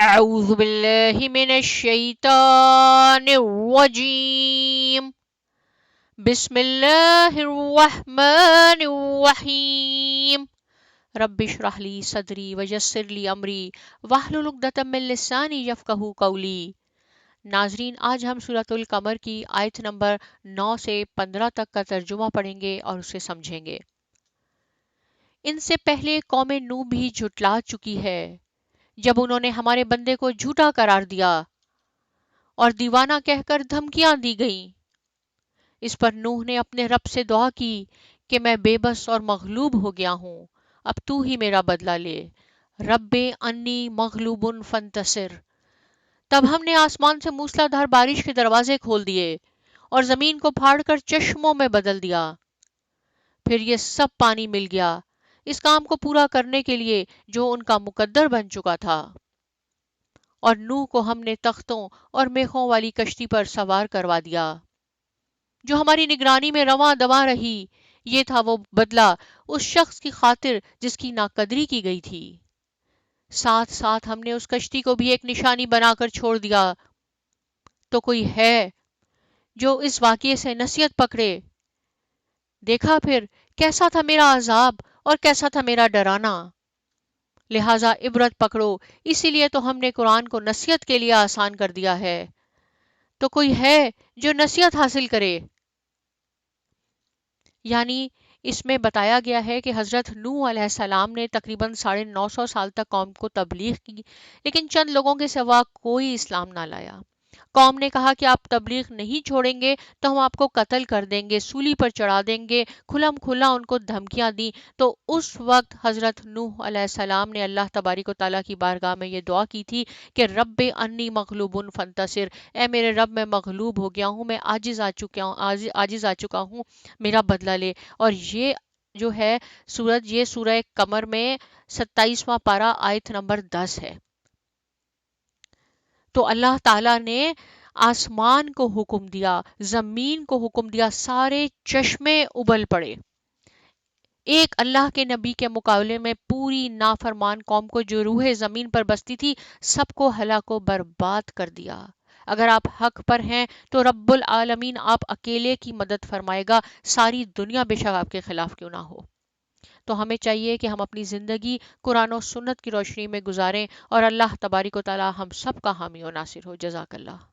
اعوذ باللہ من الشیطان الرجیم بسم اللہ الرحمن الرحیم رب اشرح لی صدری ویسر لی امری واحلل عقدۃ من لسانی یفقہوا قولی۔ ناظرین، آج ہم سورۃ القمر کی آیت نمبر 9 سے 15 تک کا ترجمہ پڑھیں گے اور اسے سمجھیں گے۔ ان سے پہلے قوم نوح بھی جھٹلا چکی ہے جب انہوں نے ہمارے بندے کو جھوٹا قرار دیا اور دیوانہ کہہ کر دھمکیاں دی گئیں۔ اس پر نوح نے اپنے رب سے دعا کی کہ میں بے بس اور مغلوب ہو گیا ہوں، اب تو ہی میرا بدلہ لے۔ رب انی مغلوب فانتصر۔ تب ہم نے آسمان سے موسلا دھار بارش کے دروازے کھول دیے اور زمین کو پھاڑ کر چشموں میں بدل دیا۔ پھر یہ سب پانی مل گیا اس کام کو پورا کرنے کے لیے جو ان کا مقدر بن چکا تھا۔ اور نوح کو ہم نے تختوں اور میخوں والی کشتی پر سوار کروا دیا جو ہماری نگرانی میں رواں دواں رہی۔ یہ تھا وہ بدلہ اس شخص کی خاطر جس کی ناقدری کی گئی تھی۔ ساتھ ساتھ ہم نے اس کشتی کو بھی ایک نشانی بنا کر چھوڑ دیا۔ تو کوئی ہے جو اس واقعے سے نصیحت پکڑے؟ دیکھا پھر کیسا تھا میرا عذاب اور کیسا تھا میرا ڈرانا۔ لہٰذا عبرت پکڑو، اسی لیے تو ہم نے قرآن کو نصیحت کے لیے آسان کر دیا ہے۔ تو کوئی ہے جو نصیحت حاصل کرے؟ یعنی اس میں بتایا گیا ہے کہ حضرت نوح علیہ السلام نے تقریباً 950 سال تک قوم کو تبلیغ کی، لیکن چند لوگوں کے سوا کوئی اسلام نہ لایا۔ قوم نے کہا کہ آپ تبلیغ نہیں چھوڑیں گے تو ہم آپ کو قتل کر دیں گے، سولی پر چڑھا دیں گے، کھلم کھلا ان کو دھمکیاں دیں۔ تو اس وقت حضرت نوح علیہ السلام نے اللہ تبارک و تعالیٰ کی بارگاہ میں یہ دعا کی تھی کہ رب انی مغلوب فانتصر، اے میرے رب میں مغلوب ہو گیا ہوں، میں عاجز آ چکا ہوں، میرا بدلہ لے۔ اور یہ جو ہے یہ سورہ قمر میں 27واں پارہ آیت نمبر 10 ہے۔ تو اللہ تعالیٰ نے آسمان کو حکم دیا، زمین کو حکم دیا، سارے چشمے ابل پڑے۔ ایک اللہ کے نبی کے مقابلے میں پوری نافرمان قوم کو جو روح زمین پر بستی تھی سب کو ہلاک و برباد کر دیا۔ اگر آپ حق پر ہیں تو رب العالمین آپ اکیلے کی مدد فرمائے گا، ساری دنیا بے شک آپ کے خلاف کیوں نہ ہو۔ تو ہمیں چاہیے کہ ہم اپنی زندگی قرآن و سنت کی روشنی میں گزاریں اور اللہ تبارک و تعالی ہم سب کا حامی و ناصر ہو۔ جزاک اللہ۔